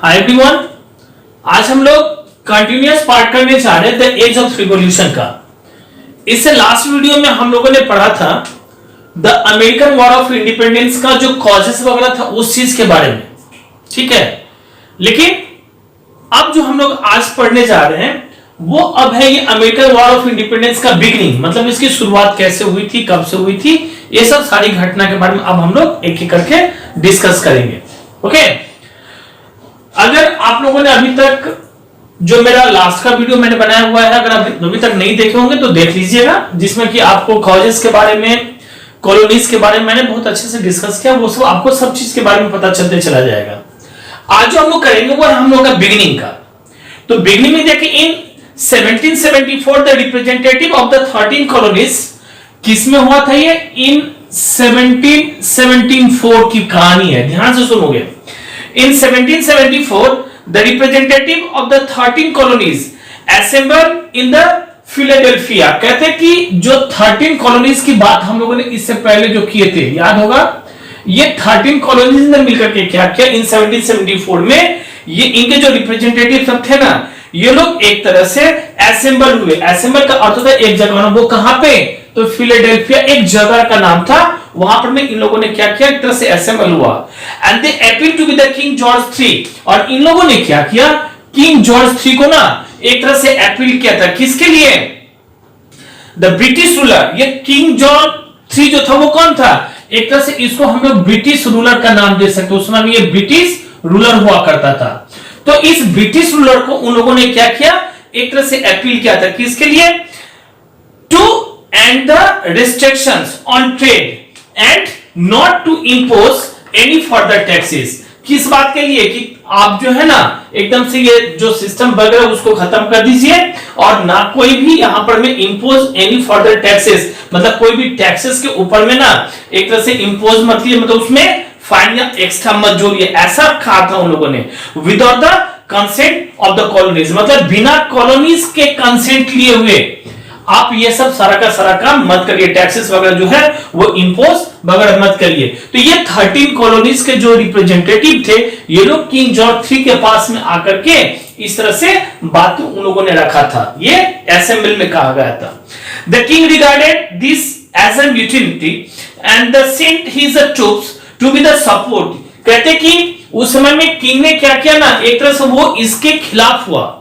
Hi everyone, आज हम लोग कंटिन्यूअस पार्ट करने जा रहे थे एज ऑफ रिवॉल्यूशन का। इससे लास्ट वीडियो में हम लोगों ने पढ़ा था the American war of independence का जो कॉजेस वगैरह था उस चीज के बारे में, ठीक है। लेकिन अब जो हम लोग आज पढ़ने जा रहे हैं वो अब है ये अमेरिकन वॉर ऑफ इंडिपेंडेंस का बिगनिंग, मतलब इसकी शुरुआत कैसे हुई थी, कब से हुई थी, ये सब सारी घटना के बारे में अब हम लोग एक एक करके डिस्कस करेंगे। ओके, अगर आप लोगों ने अभी तक जो मेरा लास्ट का वीडियो मैंने बनाया हुआ है, अगर अभी तक नहीं देखे होंगे तो देख लीजिएगा, जिसमें कि आपको कॉजेस के बारे में, कॉलोनीज के बारे में मैंने बहुत अच्छे से डिस्कस किया। वो सब आपको सब चीज के बारे में पता चलते चला जाएगा। आज जो हम लोग करेंगे वो है हम लोग का बिगिनिंग का। तो बिगिनिंग में देखिए, इन 1774 the representative of the 13 colonies, किसमें हुआ था ये? इन 1774 की कहानी है, ध्यान से सुनोगे। In 1774, the representative of the 13 colonies assembled in the Philadelphia। कहते हैं कि जो 13 कॉलोनीज की बात हम लोगों ने इससे पहले जो किए थे, याद होगा, ये 13 कॉलोनीज ने मिलकर के क्या किया इन 1774 में, ये इनके जो रिप्रेजेंटेटिव सब थे ना, ये लोग एक तरह से असेंबल हुए। असेंबल का अर्थ होता है एक जगह, वो कहां पे? तो फिलाडेल्फिया एक जगह का नाम था, वहां पर में इन लोगों ने क्या किया, एक तरह से असेंबल हुआ। And they appeal to be the king George III। और इन लोगों ने क्या किया, किंग जॉर्ज III को ना एक तरह से अपील किया था। किसके लिए? The British ruler. ये किंग जॉर्ज III जो था वो कौन था? एक तरह से इसको हम लोग ब्रिटिश रूलर का नाम दे सकते हैं। उस समय ये ब्रिटिश रूलर हुआ करता था। तो इस ब्रिटिश रूलर को उन लोगों ने क्या किया, एक तरह से अपील किया था। किसके लिए? To end the restrictions on trade and not to impose any further taxes. किस बात के लिए? कि आप जो है ना एकदम से ये जो सिस्टम वगैरह उसको खत्म कर दीजिए और ना कोई भी यहां पर में इंपोज एनी फर्दर टैक्सेस, मतलब कोई भी टैक्सेस के ऊपर में ना एक तरह से इंपोज मत कीजिए, मतलब उसमें फाइन या एक्स्ट्रा मत जोड़िए, ऐसा कहा था उन लोगों ने। Without the consent of the colonies, मतलब बिना कॉलोनीज के कंसेंट लिए हुए आप ये सब सारा का सारा काम मत करिए, टैक्सेस वगैरह जो है वो इंपोज वगैरह मत करिए। तो ये 13 कॉलोनीज के जो रिप्रेजेंटेटिव थे, ये लोग किंग जॉर्ज III के पास में आकर के इस तरह से बात उन लोगों ने रखा था। ये असेंबली में कहा गया था। The king regarded this as an mutiny and the sent his troops to be the support. कहते कि उस समय में किंग ने क्या किया ना, एक तरह से वो इसके खिलाफ हुआ,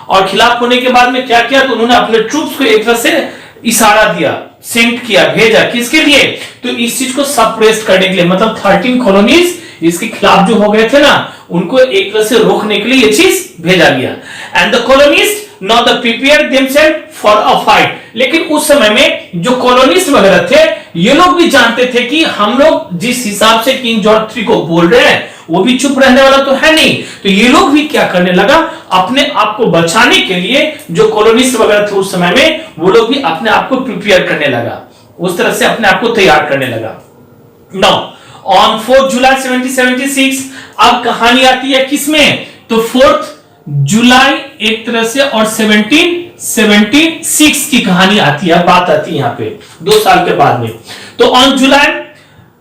और खिलाफ होने के बाद में क्या किया, तो उन्होंने अपने ट्रूप्स को एक तरह से इशारा दिया, सेंड किया, भेजा। किसके लिए? तो इस चीज को सप्रेस करने के लिए, मतलब 13 कॉलोनीज इसके खिलाफ जो हो गए थे ना, उनको एक तरह से रोकने के लिए ये चीज भेजा गया। And the colonies now the prepare themself for a fight. लेकिन उस समय में जो कॉलोनिस्ट वगैरह थे, ये लोग भी जानते थे कि हम लोग जिस हिसाब से किंग जॉर्ज III को बोल रहे हैं वो भी चुप रहने वाला तो है नहीं। तो ये लोग भी क्या करने लगा, अपने आप को बचाने के लिए जो कॉलोनिस्ट वगैरह थे उस समय में, वो लोग भी अपने आप को प्रिपेयर करने लगा, उस तरह से अपने आप को तैयार करने लगा। नाउ ऑन 4 जुलाई 1776 अब कहानी आती है किसमें? तो 4 जुलाई एक तरह से और 1776 की कहानी आती है, बात आती है यहाँ पे 2 साल के बाद में। तो on July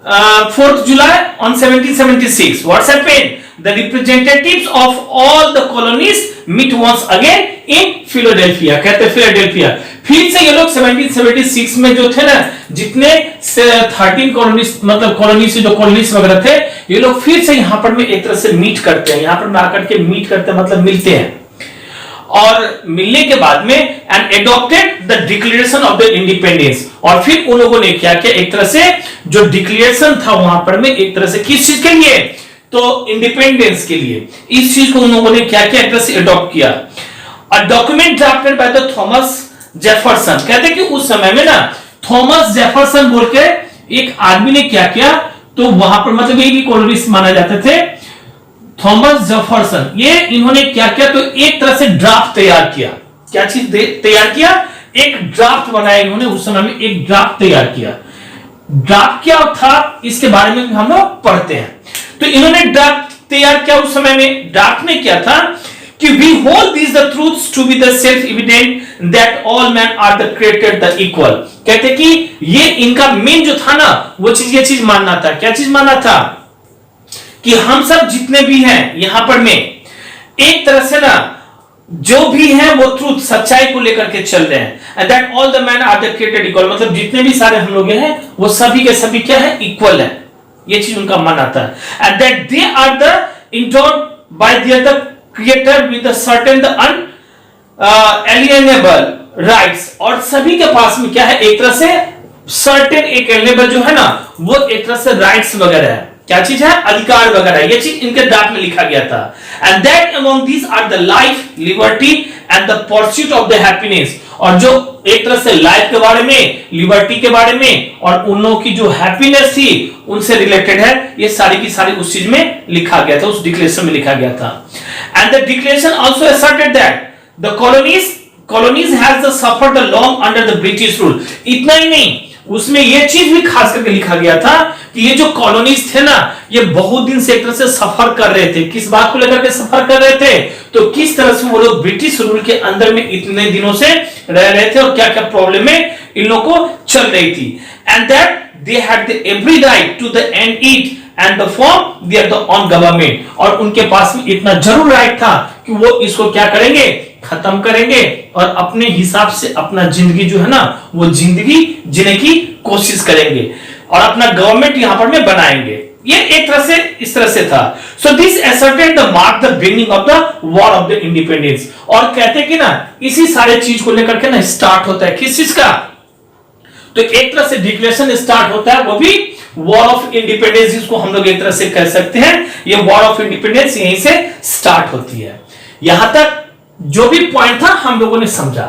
4th July on 1776, what's happened? The representatives of all the colonies meet once again in Philadelphia। कहते हैं फिलाडेल्फिया। फिर से ये लोग 1776 में जो थे ना, जितने 13 कॉलोनीज, मतलब कॉलोनी से जो कॉलोनीज वगैरह थे, ये लोग फिर से यहाँ पर में एक तरह से मीट करते हैं, यहाँ पर में आकर के मीट करते हैं, मतलब मिलते हैं। और मिलने के बाद में and adopted the declaration of the independence. और फिर उन लोगों ने क्या किया, एक तरह से जो डिक्लेरेशन था वहां पर में, एक तरह से किस चीज के लिए? तो इंडिपेंडेंस के लिए। इस चीज को उन लोगों ने क्या किया, एक तरह से एडॉप्ट किया। A document drafted by the Thomas Jefferson. कहते हैं कि उस समय में ना थॉमस जेफरसन बोल के एक आदमी ने क्या किया, तो वहां पर मतलब ये भी कॉलोनिस्ट माना जाते थे, थॉमस जेफरसन। ये इन्होंने क्या किया, तो एक तरह से ड्राफ्ट तैयार किया। क्या चीज तैयार किया? एक ड्राफ्ट बनाया इन्होंने, उस समय में एक ड्राफ्ट तैयार किया। ड्राफ्ट क्या था इसके बारे में हम लोग पढ़ते हैं। तो इन्होंने ड्राफ्ट तैयार किया उस समय में। ड्राफ्ट में क्या था कि we hold this the truths to be the self evident that all man are the created the equal. कहते कि ये इनका मेन जो था ना, वो चीज, ये चीज मानना था। क्या चीज मानना था? कि हम सब जितने भी हैं यहां पर में, एक तरह से ना जो भी है वो ट्रूथ सच्चाई को लेकर के चल रहे हैं, and that all the man are the created equal, मतलब जितने भी सारे हम लोग हैं वो सभी के सभी क्या है, इक्वल है, ये चीज उनका मन आता है, and that they are the endowed by the creator with a certain the unalienable rights, और सभी के पास में क्या है, एक तरह से सर्टेन एक एलिएनेबल जो है ना वो एक तरह से राइट्स वगैरह है, क्या चीज है, अधिकार वगैरह, ये चीज इनके ड्राफ्ट में लिखा गया था, and that among these are the life, liberty and the pursuit of the happiness, और जो एक तरह से लाइफ के बारे में, लिबर्टी के बारे में और उन लोगों की जो हैप्पीनेस थी उनसे रिलेटेड है, ये सारी की सारी उस चीज में लिखा गया था, उस डिक्लेरेशन में लिखा गया था, and the declaration also asserted that the colonies has suffered long under the British rule। इतना ही नहीं, उसमें ये चीज भी खास करके लिखा गया था कि ये जो कॉलोनीज थे ना ये बहुत दिन से एक तरह से सफर कर रहे थे, किस बात को लेकर के सफर कर रहे थे, तो किस तरह से वो लोग ब्रिटिश रूल के अंदर में इतने दिनों से रह रहे थे और क्या क्या प्रॉब्लम में इन लोगों को चल रही थी, and that they had the every right to the end it and the form their the own government, और उनके पास में इतना जरूर राइट था कि वो इसको क्या करेंगे, खत्म करेंगे और अपने हिसाब से अपना जिंदगी जो है ना वो जिंदगी जीने की कोशिश करेंगे और अपना गवर्नमेंट यहां पर में बनाएंगे, ये एक तरह से इस तरह से था। So this asserted the mark the beginning of the war of the independence, और कहते कि ना इसी सारे चीज को लेकर के ना स्टार्ट होता है, किस चीज का, तो एक तरह से डिक्लेरेशन स्टार्ट होता है, वो भी वॉर ऑफ इंडिपेंडेंस, जिसको हम लोग एक तरह से कह सकते हैं, ये वॉर ऑफ इंडिपेंडेंस यहीं से स्टार्ट होती है। यहां तक जो भी पॉइंट था हम लोगों ने समझा।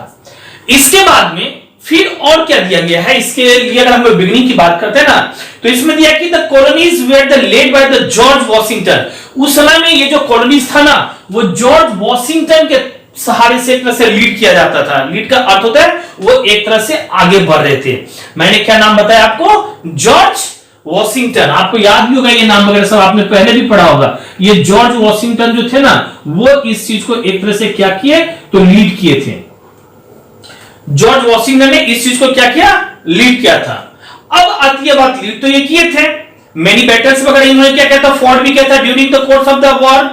इसके बाद में फिर और क्या दिया गया है, इसके लिए अगर हम लोग बिगिनिंग की बात करते हैं ना तो इसमें दिया कि the colonies were the led by the George Washington, उस समय में ये जो कॉलोनीज था ना वो जॉर्ज वॉशिंगटन के सहारे से एक तरह से लीड किया जाता था। लीड का अर्थ होता है वो एक तरह से आगे बढ़ रहे थे। मैंने क्या नाम बताया आपको, जॉर्ज वॉशिंगटन, आपको याद भी होगा ये नाम वगैरह सब आपने पहले भी पढ़ा होगा। ये जॉर्ज वॉशिंगटन जो थे ना वो इस चीज को एक तरह से क्या किए, तो लीड किए थे। जॉर्ज वॉशिंगटन ने इस चीज को क्या किया, लीड किया था। अब आती है बात, लीड तो ये किए थे, मेनी बैटल्स वगैरह इन्होंने क्या किया था, फॉर्ड भी किया था during the course of the war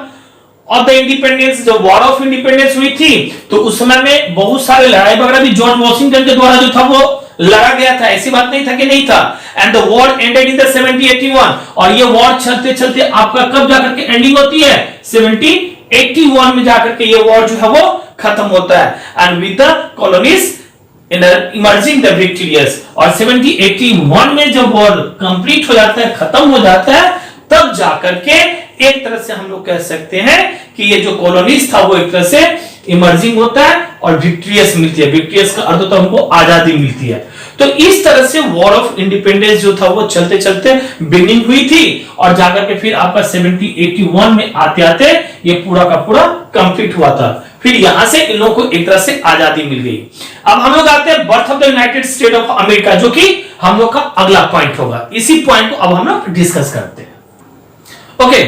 of the independence. जो वॉर ऑफ इंडिपेंडेंस हुई थी तो उस समय में बहुत सारे लड़ाई वगैरह भी जॉर्ज वॉशिंगटन के द्वारा जो था वो लड़ा गया था, ऐसी बात नहीं था कि नहीं था। And the war ended in the 1781, और ये वॉर चलते चलते आपका कब जाकर के एंडिंग होती है, 1781 में जाकर के ये वॉर जो है वो खत्म होता है, and with the colonies emerging the victorious. और 1781 में जब वॉर कंप्लीट हो जाता है, खत्म हो जाता है, तब जाकर के एक तरह से हम लोग कह सकते हैं कि ये जो कॉलोनीज था वो एक तरह से इमर्जिंग होता है और विक्टोरियस मिलती है। विक्टोरियस का अर्थ होता है उनको आजादी मिलती है। तो इस तरह से वॉर ऑफ इंडिपेंडेंस जो था वो चलते चलते बिगिनिंग हुई थी और जाकर के फिर आपका 1781 में आते आते ये पूरा का पूरा कंप्लीट हुआ था। फिर यहां से इन लोगों को एक तरह से आजादी मिल गई। अब हम लोग आते हैं birth of the United State of America, जो कि हम लोग का अगला पॉइंट होगा। इसी पॉइंट को अब हम लोग डिस्कस करते हैं। ओके,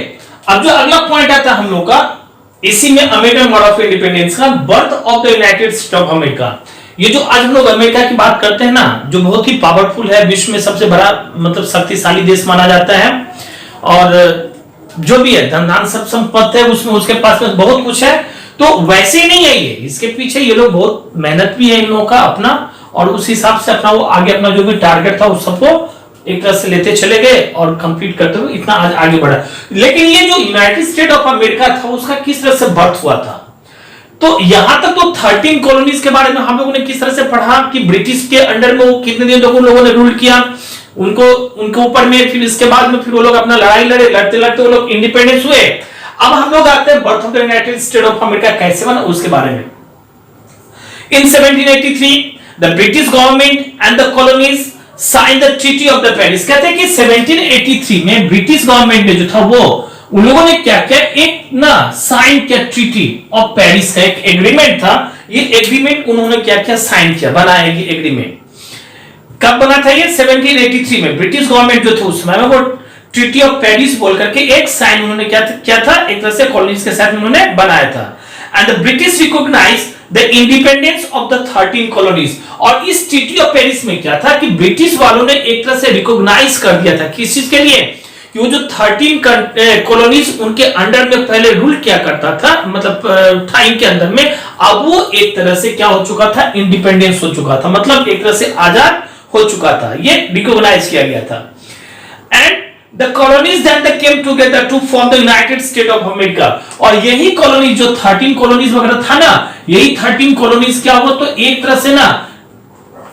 अब जो अगला पॉइंट आता है हम लोग का, इसी में अमेरिकन वॉर ऑफ इंडिपेंडेंस का, birth of the United State of America. ये जो आज हम लोग अमेरिका की बात करते हैं ना, जो बहुत ही पावरफुल है, विश्व में सबसे बड़ा मतलब शक्तिशाली देश माना जाता है, और जो भी है धन सब संपत्ति है उसमें, उसके पास में बहुत कुछ है। तो वैसे ही नहीं है ये, इसके पीछे ये लोग बहुत मेहनत भी है इन लोगों का अपना, और उस हिसाब से अपना वो आगे अपना जो भी टारगेट था उस सबको एक तरह से लेते चले गए और कंप्लीट करते हुए इतना आज आगे बढ़ा। लेकिन ये जो यूनाइटेड स्टेट ऑफ अमेरिका था उसका किस तरह से बर्थ हुआ था, तो यहां तक तो 13 कॉलोनीज के बारे में हम लोगों ने किस तरह से पढ़ा कि ब्रिटिश के अंडर में वो कितने दिन तक उन लोगों ने रूल किया, उनके ऊपर में, फिर इसके बाद में फिर वो लोग अपना लड़ाई लड़े, लड़ते लड़ते वो लोग इंडिपेंडेंस हुए। अब हम लोग आते हैं birth of the United State of America कैसे बना उसके बारे में। In 1783 the British government and the colonies sign the treaty of the Paris. कहते हैं कि 1783 में ब्रिटिश गवर्नमेंट ने जो था वो उन लोगों ने क्या किया, एक ना साइन किया ट्रीटी ऑफ पेरिस का एक एग्रीमेंट था। ये एग्रीमेंट उन्होंने क्या किया, साइन किया, बनाया ये एग्रीमेंट। कब बना था ये, 1783 में। ब्रिटिश गवर्नमेंट जो था उस समय में वो ट्रीटी ऑफ पेरिस बोल करके एक साइन उन्होंने क्या था, एक तरह से कॉलोनीज के साथ उन्होंने बनाया था। And the British recognize the independence of the 13 colonies. और इस ट्रीटी ऑफ पेरिस में क्या था कि ब्रिटिश वालों ने एक तरह से रिकॉग्नाइज कर दिया था, किस चीज के लिए, कि वो जो 13 कॉलोनीज उनके अंडर में पहले रूल किया करता था, मतलब टाइम के अंदर में, अब वो एक तरह से क्या हो चुका था, इंडिपेंडेंस हो चुका था, मतलब एक तरह से आजाद हो चुका था, ये रिकॉग्नाइज किया गया था। And the colonies that they came together to form the United State of America, और यही कॉलोनी जो 13 कॉलोनीज वगैरह था ना, यही 13 कॉलोनीज क्या हुआ, तो एक तरह से ना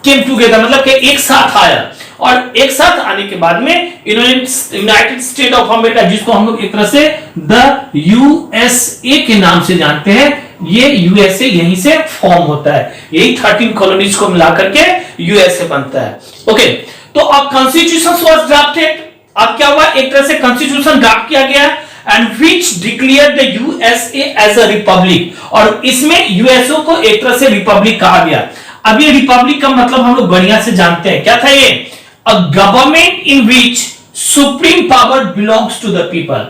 केम टुगेदर, मतलब कि एक साथ आया, और एक साथ आने के बाद में यूनाइटेड स्टेट ऑफ अमेरिका, जिसको हम लोग एक तरह से द यूएसए के नाम से जानते हैं, ये यूएसए यहीं से फॉर्म होता है, यही 13 कॉलोनीज को मिलाकर के यूएसए बनता है। ओके, तो अब कॉन्स्टिट्यूशन वाज ड्राफ्टेड, अब क्या हुआ, एक तरह से कॉन्स्टिट्यूशन ड्राफ्ट किया गया, and which declared the USA as a republic, और इसमें यूएसए को एक तरह से रिपब्लिक कहा गया। अब ये रिपब्लिक का मतलब हम लोग बढ़िया से जानते हैं, क्या था ये, a government in which supreme power belongs to the people.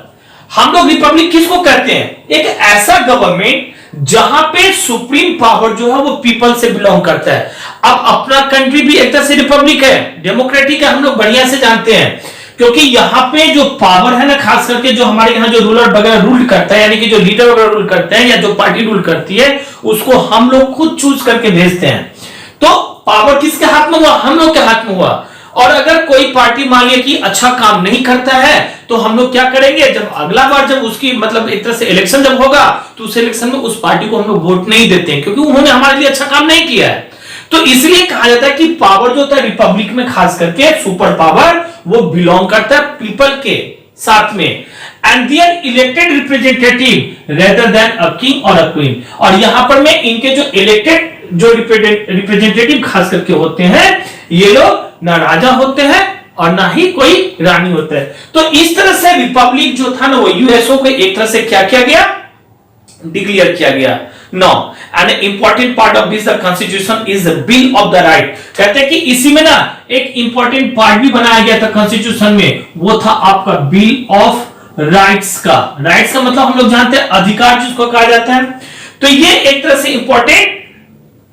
हम लोग रिपब्लिक किसको कहते हैं, एक ऐसा गवर्नमेंट जहां पे सुप्रीम पावर जो है वो पीपल से बिलोंग करता है। अब अपना कंट्री भी एक तरह से रिपब्लिक है, डेमोक्रेटिक है, हम लोग बढ़िया से जानते हैं, क्योंकि यहां पे जो पावर है ना, खास करके जो हमारे यहाँ जो रूलर वगैरह रूल करता है, यानी कि जो लीडर वगैरह रूल करते हैं, या जो पार्टी रूल करती है, उसको हम लोग खुद चूज करके भेजते हैं। तो पावर किसके हाथ में हुआ, हम लोग के हाथ में हुआ। और अगर कोई पार्टी मान लिया कि अच्छा काम नहीं करता है, तो हम लोग क्या करेंगे, जब अगला बार जब उसकी मतलब एक तरह से इलेक्शन जब होगा, तो उस इलेक्शन में उस पार्टी को हम लोग वोट नहीं देते हैं, क्योंकि उन्होंने हमारे लिए अच्छा काम नहीं किया है। तो इसलिए कहा जाता है कि पावर जो होता है रिपब्लिक में, खास करके सुपर पावर, वो बिलोंग करता है पीपल के साथ में, and they are elected representative rather than a king और अ क्वीन। और यहां पर में इनके जो इलेक्टेड जो रिप्रेजेंटेटिव खास करके होते हैं, ये लोग ना राजा होते हैं और ना ही कोई रानी होता है। तो इस तरह से रिपब्लिक जो था ना, वो यूएसओ को एक तरह से क्या किया गया, डिक्लेयर किया गया। No, and important part of this constitution is bill of the right. कहते हैं कि इसी में ना एक इंपॉर्टेंट पार्ट भी बनाया गया था कॉन्स्टिट्यूशन में, वो था आपका बिल ऑफ राइट्स का। राइट्स का मतलब हम लोग जानते हैं अधिकार जिसको कहा जाता है। तो ये एक तरह से इंपॉर्टेंट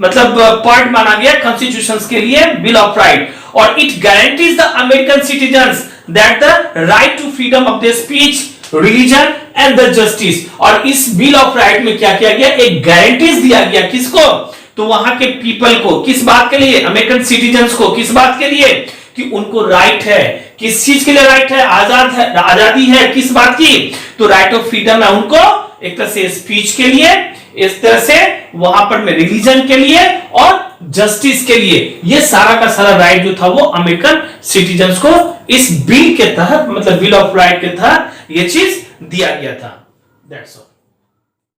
मतलब पार्ट माना गया कॉन्स्टिट्यूशन के लिए, बिल ऑफ राइट, और it guarantees the American citizens that the right to freedom of the speech, religion and the justice. और इस बिल ऑफ राइट में क्या किया गया, एक गारंटीज दिया गया, किसको, तो वहां के पीपल को, किस बात के लिए, अमेरिकन सिटीजन्स को, किस बात के लिए, कि उनको राइट है, किस चीज के लिए राइट है, आजादी है, किस बात की, तो राइट ऑफ फ्रीडम है उनको, एक तरह से स्पीच के लिए, इस तरह से वहां पर में रिलीजन के लिए और जस्टिस के लिए। ये सारा का सारा राइट जो था वो अमेरिकन सिटीजन्स को इस बिल के तहत, मतलब बिल ऑफ राइट के तहत ये चीज दिया गया था। That's all.